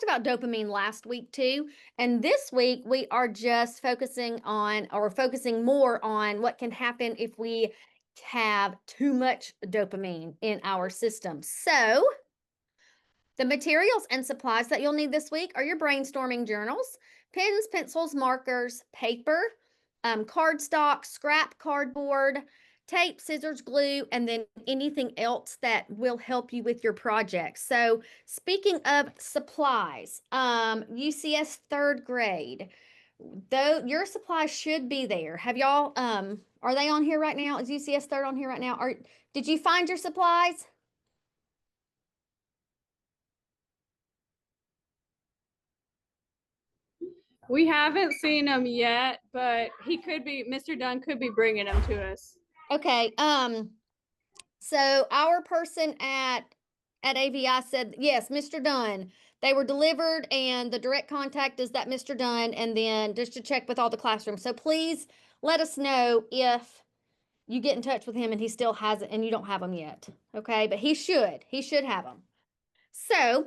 about dopamine last week too. And this week we are just focusing on or focusing more on what can happen if we have too much dopamine in our system. So, the materials and supplies that you'll need this week are your brainstorming journals, pens, pencils, markers, paper, cardstock, scrap cardboard, tape, scissors, glue, and then anything else that will help you with your project. So, speaking of supplies, UCS third grade, though your supplies should be there. Have y'all? Are they on here right now? Is UCS third on here right now? Or did you find your supplies? We haven't seen him yet, but Mr. Dunn could be bringing them to us. Okay. So our person at AVI said, yes, Mr. Dunn. They were delivered, and the direct contact is that Mr. Dunn, and then just to check with all the classrooms. So please let us know if you get in touch with him and he still hasn't, and you don't have them yet. Okay, but he should. He should have them. So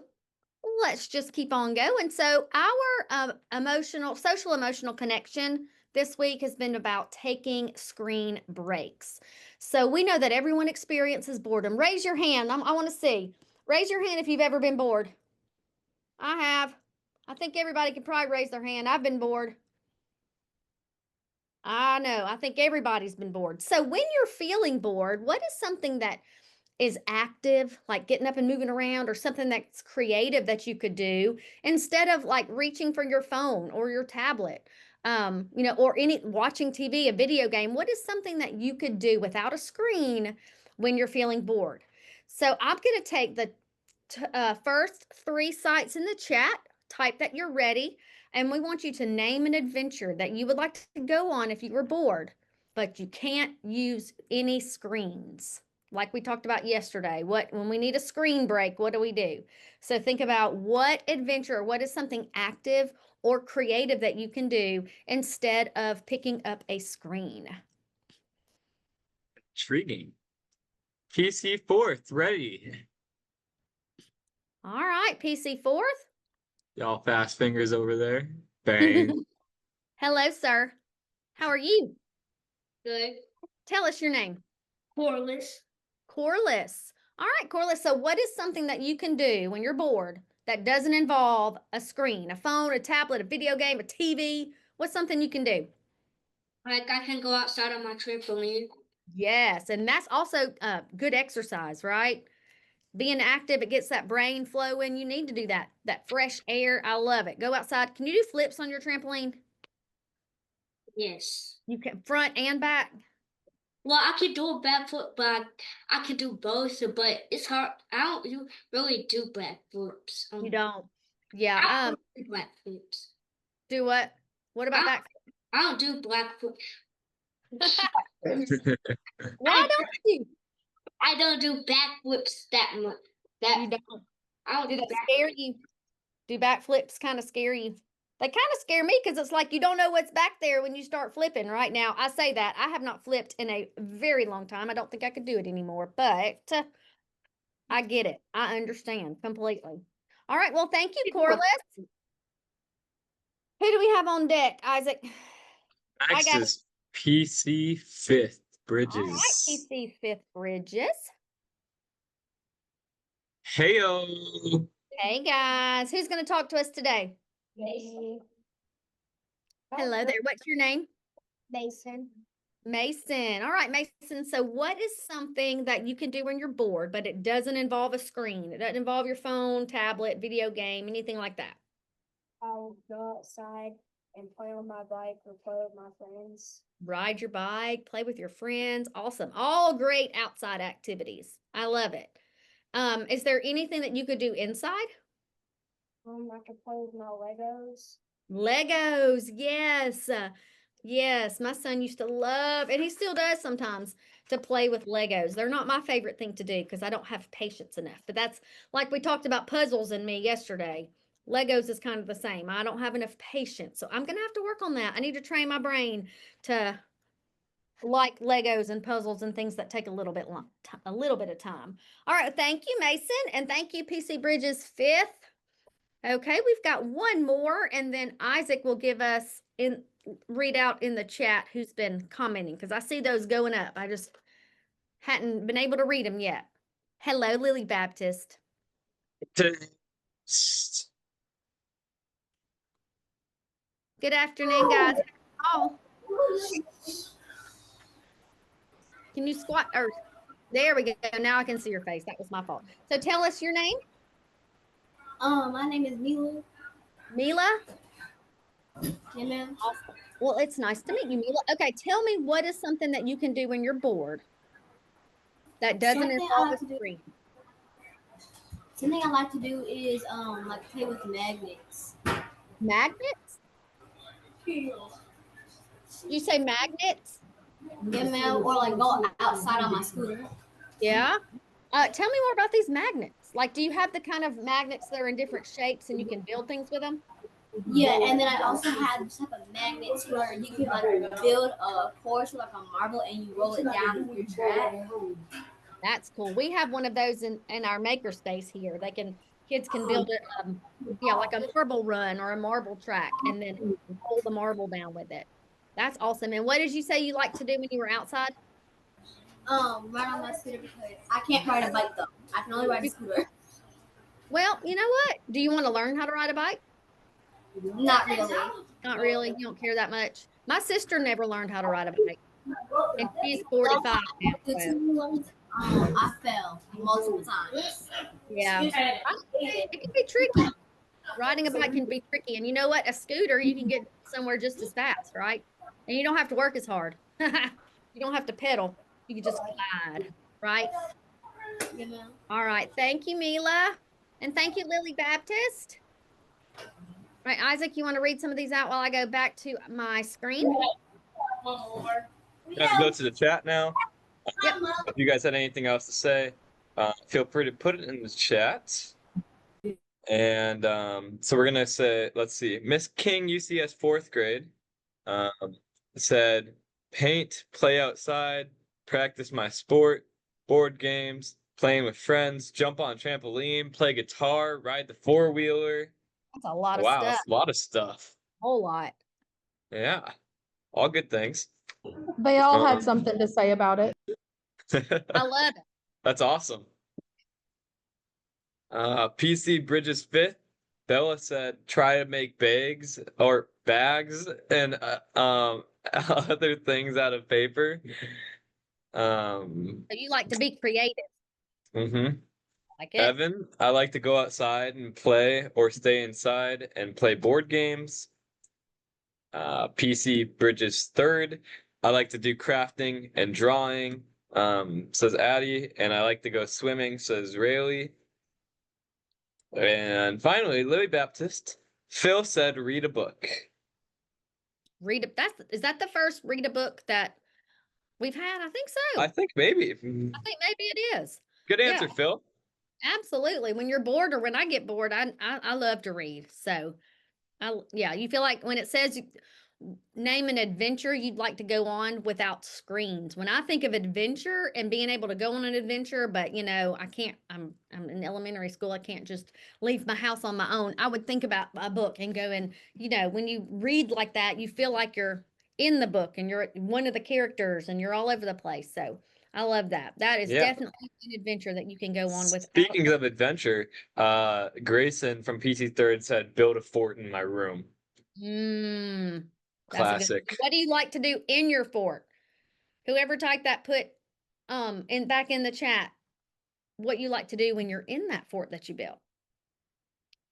let's just keep on going. So our social emotional connection this week has been about taking screen breaks. So we know that everyone experiences boredom. Raise your hand. I want to see. Raise your hand if you've ever been bored. I have. I think everybody can probably raise their hand. I've been bored. I know. I think everybody's been bored. So when you're feeling bored, what is something that is active, like getting up and moving around, or something that's creative that you could do instead of like reaching for your phone or your tablet, or any watching TV, a video game? What is something that you could do without a screen when you're feeling bored? So I'm going to take the first three sites in the chat, type that you're ready, and we want you to name an adventure that you would like to go on if you were bored, but you can't use any screens. Like we talked about yesterday, when we need a screen break, what do we do? So think about what adventure or what is something active or creative that you can do instead of picking up a screen. Intriguing. PC fourth, ready. All right, PC fourth. Y'all fast fingers over there. Bang. Hello, sir. How are you? Good. Tell us your name. Corliss. Corliss. All right, Corliss. So what is something that you can do when you're bored that doesn't involve a screen, a phone, a tablet, a video game, a TV? What's something you can do? Like I can go outside on my trampoline. Yes, and that's also good exercise, right? Being active, it gets that brain flowing. You need to do that. That fresh air. I love it. Go outside. Can you do flips on your trampoline? Yes. You can front and back. Well, I can do a backflip, but I can do both. But it's hard. I don't really do backflips. You don't. Yeah. I don't do backflips. Do what? What about back? I don't do backflips. Why don't you? I don't do backflips that much. You don't. I don't do do that backflips. scare you? Do backflips kind of scare you? They kind of scare me because it's like you don't know what's back there when you start flipping. Right now, I say that I have not flipped in a very long time. I don't think I could do it anymore, but I get it. I understand completely. All right. Well, thank you, Corliss. Who do we have on deck, Isaac? Next is PC fifth, Bridges. All right, PC fifth, Bridges. Heyo. Hey, guys. Who's going to talk to us today? Mason. Hello there. What's your name? Mason. Mason. All right, Mason. So what is something that you can do when you're bored, but it doesn't involve a screen? It doesn't involve your phone, tablet, video game, anything like that? I'll go outside and play on my bike or play with my friends. Ride your bike, play with your friends. Awesome. All great outside activities. I love it. Is there anything that you could do inside? I could play with my Legos. Legos, yes. Yes, my son used to love, and he still does sometimes, to play with Legos. They're not my favorite thing to do because I don't have patience enough. But that's like we talked about puzzles and me yesterday. Legos is kind of the same. I don't have enough patience. So I'm going to have to work on that. I need to train my brain to like Legos and puzzles and things that take a little bit of time. All right, thank you, Mason, and thank you, PC Bridges fifth. Okay, we've got one more, and then Isaac will give us read out in the chat who's been commenting because I see those going up. I just hadn't been able to read them yet. Hello, Lily Baptist. Good afternoon, guys. Oh, can you squat? Or there we go. Now I can see your face. That was my fault. So tell us your name. My name is Mila. Mila? Yeah, ma'am. Awesome. Well, it's nice to meet you, Mila. Okay, tell me what is something that you can do when you're bored that doesn't Something I involve like a to do. screen? Something I like to do is like play with magnets. Magnets? You say magnets? Yeah, ma'am. Or like go outside on my scooter. Yeah. Tell me more about these magnets. Like, do you have the kind of magnets that are in different shapes and you can build things with them? Yeah, and then I also have this type of magnets where you can like build a course like a marble and you roll it down your track. That's cool. We have one of those in our maker space here. Kids can build it, yeah, like a marble run or a marble track and then roll the marble down with it. That's awesome. And what did you say you like to do when you were outside? Ride on my scooter because I can't ride a bike though. I can only ride a scooter. Well, you know what? Do you want to learn how to ride a bike? Not really. Not really. You don't care that much. My sister never learned how to ride a bike, and she's 45 now. So, I fell multiple times. yeah, it can be tricky. Riding a bike can be tricky. And you know what? A scooter, you can get somewhere just as fast, right? And you don't have to work as hard. You don't have to pedal. You can just glide, right? You know? All right. Thank you, Mila. And thank you, Lily Baptist. All right, Isaac, you want to read some of these out while I go back to my screen? Gonna go to the chat now. Yep. If you guys had anything else to say, feel free to put it in the chat. And so we're gonna say, let's see, Miss King, UCS fourth grade, um, said, paint, play outside, practice my sport, board games, playing with friends, jump on trampoline, play guitar, ride the four-wheeler. That's a lot of Wow, stuff. that's a lot of stuff. Whole lot. Yeah, all good things. They all had something to say about it. I love it. That's awesome. PC Bridges fifth. Bella said, try to make bags and other things out of paper. So you like to be creative. Mhm. Like it. Evan, I like to go outside and play or stay inside and play board games. PC Bridges third. I like to do crafting and drawing, says Addie, and I like to go swimming, says Rayleigh. And finally, Lily Baptist. Phil said, read a book. Is that the first read a book that we've had? I think so. I think maybe. I think maybe it is. Good answer, Yeah. Phil. Absolutely. When you're bored or when I get bored, I love to read. So yeah, you feel like when it says name an adventure you'd like to go on without screens. When I think of adventure and being able to go on an adventure, but I can't, I'm in elementary school. I can't just leave my house on my own. I would think about a book and go and, when you read like that, you feel like you're in the book and you're one of the characters and you're all over the place. So I love that. That is definitely an adventure that you can go on without. Speaking of adventure, Grayson from PC Third said, build a fort in my room. That's a good. Classic. What do you like to do in your fort? Whoever typed that, put back in the chat what you like to do when you're in that fort that you built.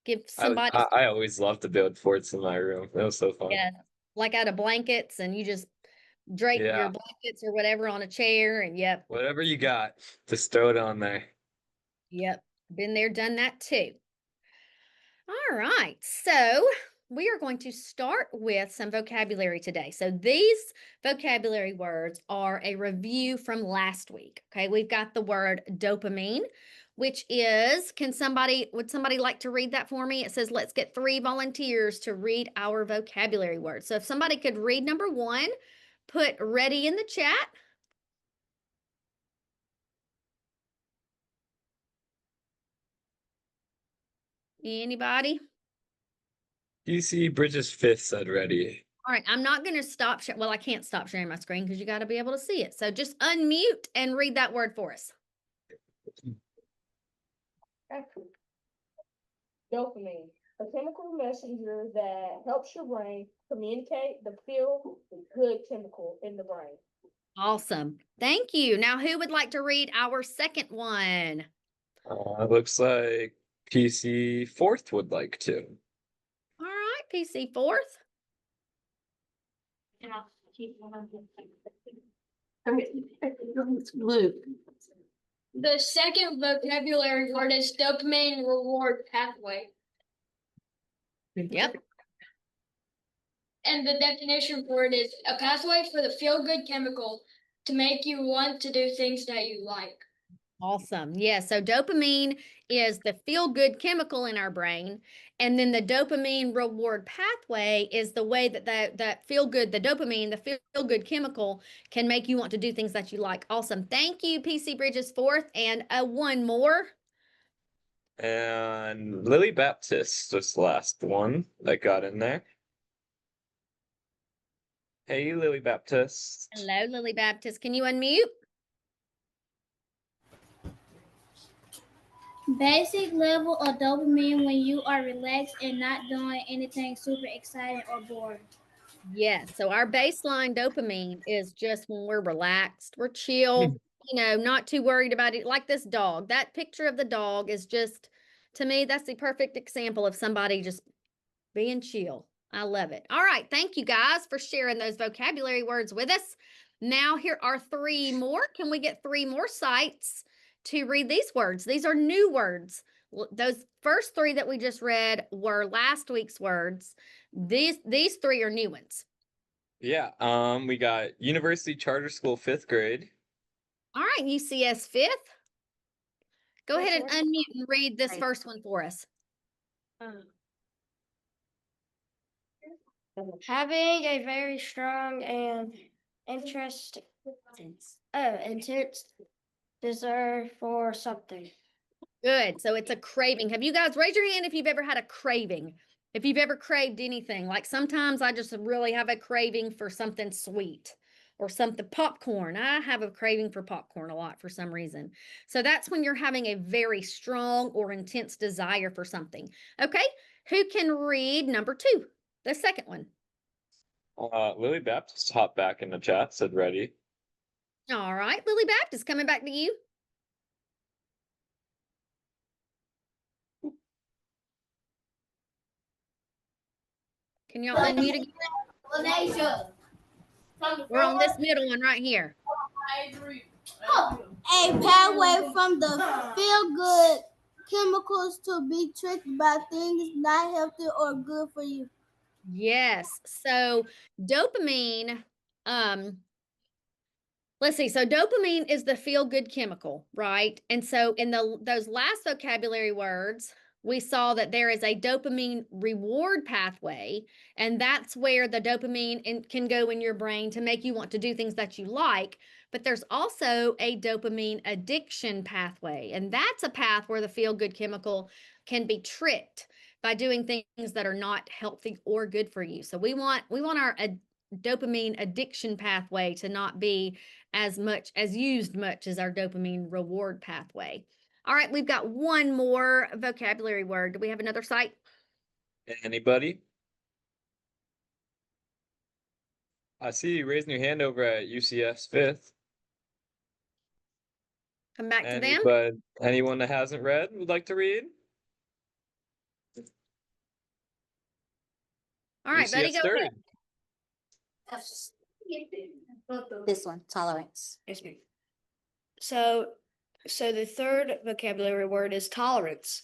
Give somebody I always love to build forts in my room. That was so fun. yeah, like out of blankets, and you just drape your Yeah. blankets or whatever on a chair, and yep, Whatever you got, just throw it on there. been there, done that too. All right, so we are going to start with some vocabulary today. So these vocabulary words are a review from last week. Okay, we've got the word dopamine, which is, would somebody like to read that for me? It says, let's get 3 volunteers to read our vocabulary words. So if somebody could read number 1, put ready in the chat. Anybody? PC Bridges 5th said ready. All right, I'm not going to stop. Well, I can't stop sharing my screen because you got to be able to see it. So just unmute and read that word for us. Dopamine, a chemical messenger that helps your brain communicate the feel good chemical in the brain. Awesome. Thank you. Now, who would like to read our second one? It looks like PC 4th would like to. All right, PC 4th. Luke. The second vocabulary word is dopamine reward pathway. Yep. And the definition for it is a pathway for the feel-good chemical to make you want to do things that you like. Awesome. Yeah. So dopamine is the feel-good chemical in our brain. And then the dopamine reward pathway is the way that feel-good, the dopamine, the feel-good chemical can make you want to do things that you like. Awesome. Thank you, PC Bridges 4th. And one more. And Lily Baptist was the last one that got in there. Hey, Lily Baptist. Hello, Lily Baptist. Can you unmute? Basic level of dopamine when you are relaxed and not doing anything super exciting or boring. Yes. So our baseline dopamine is just when we're relaxed, we're chill, not too worried about it. Like this dog, that picture of the dog is just, to me, that's the perfect example of somebody just being chill. I love it. All right. Thank you guys for sharing those vocabulary words with us. Now here are 3 more. Can we get 3 more sites to read these words? These are new words. Those first 3 that we just read were last week's words. These 3 are new ones. Yeah, we got University Charter School 5th grade. All right, UCS 5th. Go ahead and unmute and read this first one for us. Having a very strong and intense desire for something. Good. So it's a craving. Have you guys raised your hand if you've ever had a craving? If you've ever craved anything, like sometimes I just really have a craving for something sweet or something popcorn. I have a craving for popcorn a lot for some reason. So that's when you're having a very strong or intense desire for something. Okay. Who can read number 2, the second one? Lily Baptist hopped back in the chat, said ready. All right. Lily Baptist, coming back to you. Can y'all unmute again? We're on this middle one right here. A pathway from the feel-good chemicals to be tricked by things not healthy or good for you. Yes. So dopamine, let's see. So dopamine is the feel-good chemical, right? And so in those last vocabulary words, we saw that there is a dopamine reward pathway, and that's where the dopamine can go in your brain to make you want to do things that you like. But there's also a dopamine addiction pathway, and that's a path where the feel-good chemical can be tricked by doing things that are not healthy or good for you. So we want our dopamine addiction pathway to not be as used as our dopamine reward pathway. All right, we've got one more vocabulary word. Do we have another site? Anybody? I see you raising your hand over at UCS 5th. Come back to them. But anyone that hasn't read would like to read? All right, buddy, go ahead. This one, tolerance. Yes, ma'am. So the third vocabulary word is tolerance.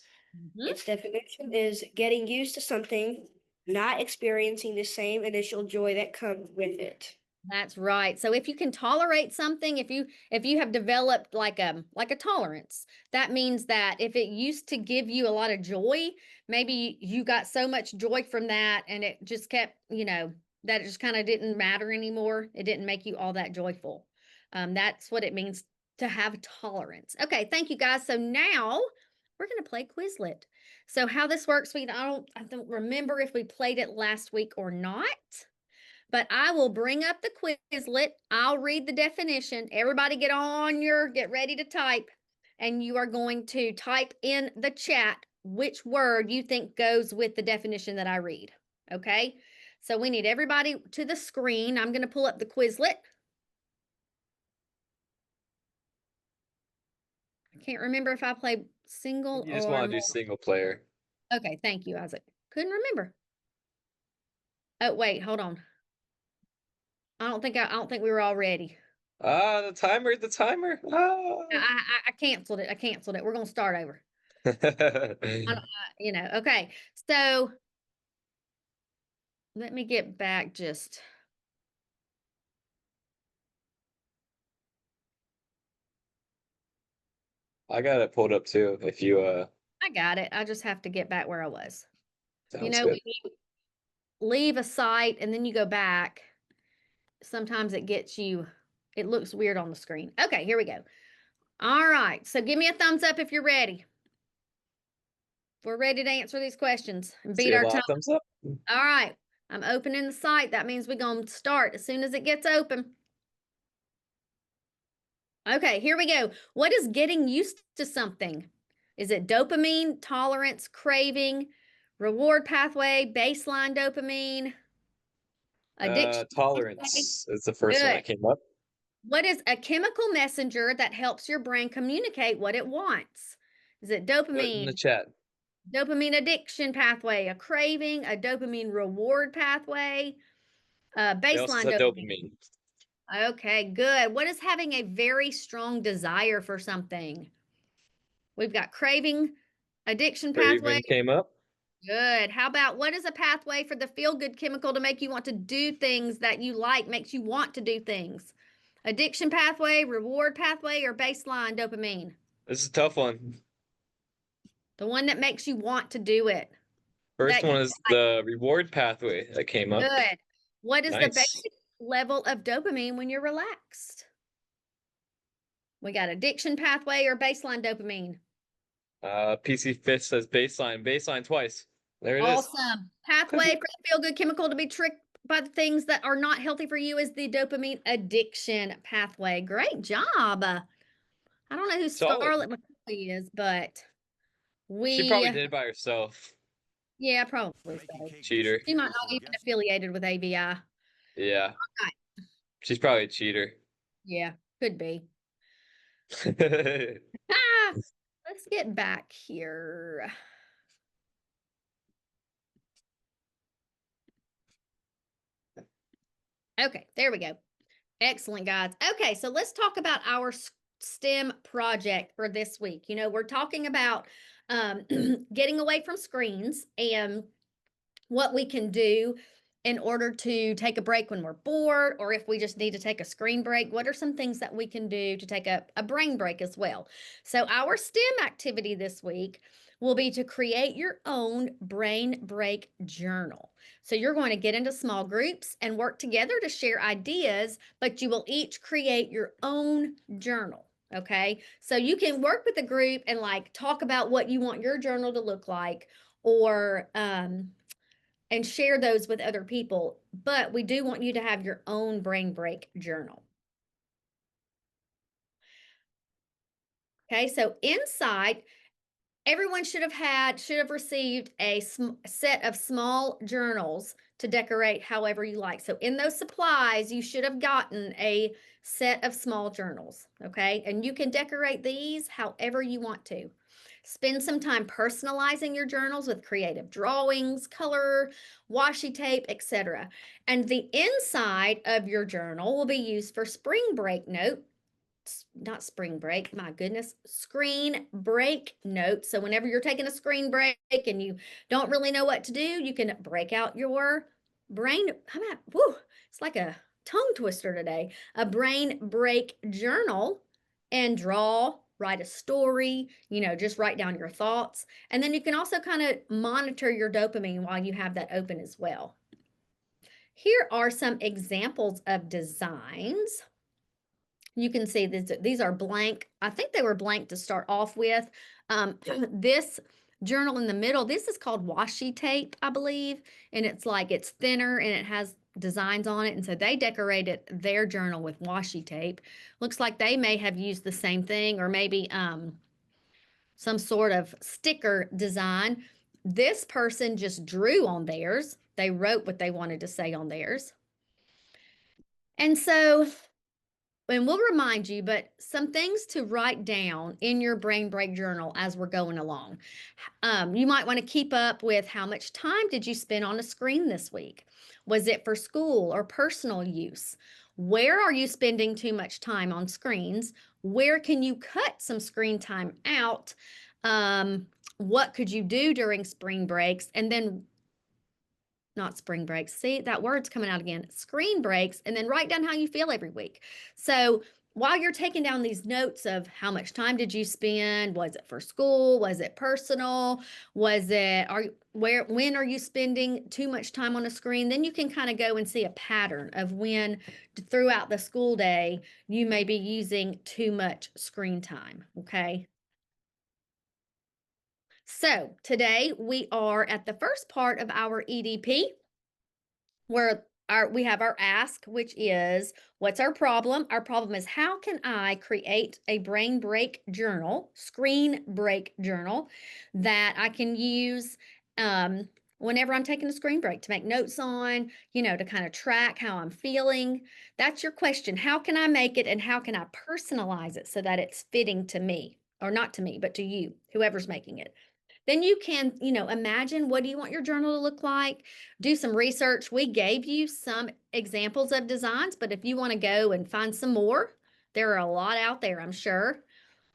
Its definition is getting used to something, not experiencing the same initial joy that comes with it. That's right. So if you can tolerate something, if you have developed like a tolerance, that means that if it used to give you a lot of joy, maybe you got so much joy from that and it just kept, that it just kind of didn't matter anymore. It didn't make you all that joyful. That's what it means to have tolerance. Okay, thank you guys. So now we're going to play Quizlet. So how this works, I don't remember if we played it last week or not, but I will bring up the Quizlet. I'll read the definition. Everybody get ready to type, and you are going to type in the chat which word you think goes with the definition that I read. Okay? So we need everybody to the screen. I'm going to pull up the Quizlet. I can't remember if I play single You just or want to do single player. Okay, thank you, Isaac. Couldn't remember. Oh, wait, hold on. I don't think we were all ready. Ah, the timer. I canceled it. I canceled it. We're gonna start over. Ah. Okay. So let me get back just. I got it pulled up too. If you I got it. I just have to get back where I was. sounds good. When you leave a site and then you go back, sometimes it looks weird on the screen. Okay, here we go. All right. So give me a thumbs up if you're ready. We're ready to answer these questions and See beat a our lot time. of thumbs up. All right. I'm opening the site. That means we're going to start as soon as it gets open. Okay, here we go. What is getting used to something? Is it dopamine, tolerance, craving, reward pathway, baseline dopamine, addiction pathway? Tolerance is the first one Good. that came up. What is a chemical messenger that helps your brain communicate what it wants? Is it Put it in the dopamine, chat. dopamine addiction pathway, a craving, a dopamine reward pathway, They also baseline said dopamine? dopamine. Okay, good. What is having a very strong desire for something? We've got craving, addiction pathway. Craving came up. Good. How about what is a pathway for the feel-good chemical to make you want to do things that you like, makes you want to do things? Addiction pathway, reward pathway, or baseline dopamine? This is a tough one. The one that makes you want to do it. First That one you is the reward pathway that came up. Good. What is the Nice. basic level of dopamine when you're relaxed? We got addiction pathway or baseline dopamine. PC Fifth says baseline. Baseline twice. There it is. Awesome. Pathway for the feel-good chemical to be tricked by the things that are not healthy for you is the dopamine addiction pathway. Great job. I don't know who Solid. Scarlett McCoy is, but She probably did it by herself. yeah, probably so. Cheater. She might not even affiliated with AVI. Yeah. Okay. She's probably a cheater. Yeah, could be. Let's get back here. Okay, there we go. Excellent, guys. Okay, so let's talk about our STEM project for this week. We're talking about getting away from screens and what we can do in order to take a break when we're bored, or if we just need to take a screen break. What are some things that we can do to take a brain break as well? So our STEM activity this week will be to create your own brain break journal. So you're going to get into small groups and work together to share ideas, but you will each create your own journal. Okay, so you can work with a group and talk about what you want your journal to look like, or and share those with other people. But we do want you to have your own brain break journal. Okay, so inside, everyone should have received a set of small journals to decorate however you like. So in those supplies, you should have gotten a set of small journals, okay? And you can decorate these however you want to. Spend some time personalizing your journals with creative drawings, color, washi tape, etc. And the inside of your journal will be used for spring break not spring break, my goodness, screen break notes. So whenever you're taking a screen break and you don't really know what to do, you can break out your brain. It's like a tongue twister today. A brain break journal and write a story, just write down your thoughts. And then you can also kind of monitor your dopamine while you have that open as well. Here are some examples of designs. You can see these are blank. I think they were blank to start off with. This journal in the middle, this is called washi tape, I believe. And it's like, it's thinner and it has designs on it. And so they decorated their journal with washi tape. Looks like they may have used the same thing, or maybe some sort of sticker design. This person just drew on theirs. They wrote what they wanted to say on theirs. And so, and we'll remind you, but some things to write down in your brain break journal as we're going along. You might want to keep up with how much time did you spend on a screen this week? Was it for school or personal use? Where are you spending too much time on screens? Where can you cut some screen time out? What could you do during spring breaks? And then, not spring breaks. See, that word's coming out again. Screen breaks, and then write down how you feel every week. So while you're taking down these notes of how much time did you spend, was it for school, was it personal, was it, when are you spending too much time on a screen, then you can kind of go and see a pattern of when throughout the school day you may be using too much screen time. Okay. So today we are at the first part of our EDP, where we have our ask, which is, what's our problem? Our problem is, how can I create a brain break journal, screen break journal, that I can use whenever I'm taking a screen break to make notes on, to kind of track how I'm feeling. That's your question. How can I make it, and how can I personalize it so that it's fitting to me, or not to me, but to you, whoever's making it? Then you can, imagine, what do you want your journal to look like? Do some research. We gave you some examples of designs, but if you want to go and find some more, there are a lot out there, I'm sure.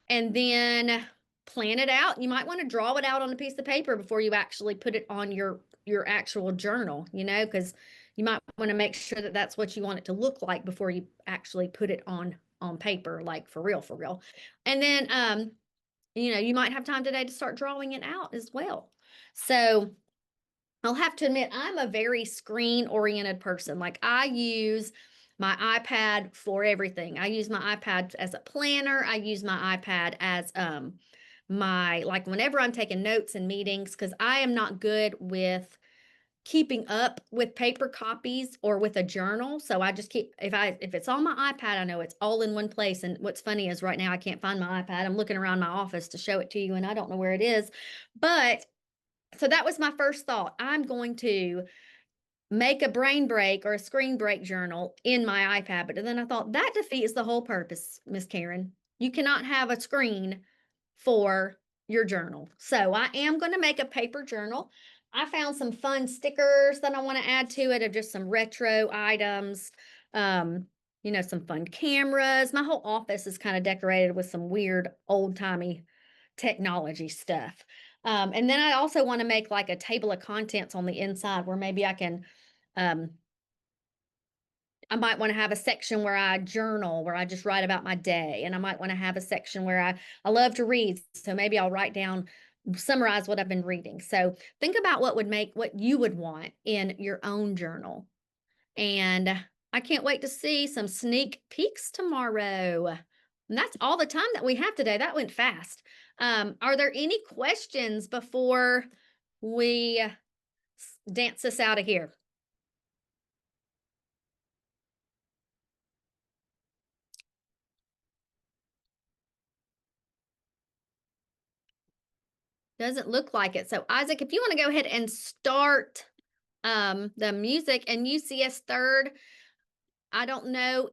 And then plan it out. You might want to draw it out on a piece of paper before you actually put it on your actual journal, because you might want to make sure that that's what you want it to look like before you actually put it on paper, like for real, for real. And then you might have time today to start drawing it out as well. So I'll have to admit, I'm a very screen-oriented person. Like, I use my iPad for everything. I use my iPad as a planner. I use my iPad as like whenever I'm taking notes in meetings, because I am not good with keeping up with paper copies or with a journal. So I just keep, if it's on my iPad, I know it's all in one place. And what's funny is right now I can't find my iPad. I'm looking around my office to show it to you, and I don't know where it is. But so that was my first thought. I'm going to make a brain break or a screen break journal in my iPad. But then I thought, that defeats the whole purpose, Miss Karen. You cannot have a screen for your journal. So I am going to make a paper journal. I found some fun stickers that I want to add to it, of just some retro items, some fun cameras. My whole office is kind of decorated with some weird old-timey technology stuff. And then I also want to make like a table of contents on the inside, where maybe I can, I might want to have a section where I journal, where I just write about my day. And I might want to have a section where I love to read. So maybe I'll write down, summarize what I've been reading. So think about what you would want in your own journal. And I can't wait to see some sneak peeks tomorrow. And that's all the time that we have today. That went fast. Are there any questions before we dance us out of here? Doesn't look like it. So Isaac, if you want to go ahead and start the music, and UCS third, I don't know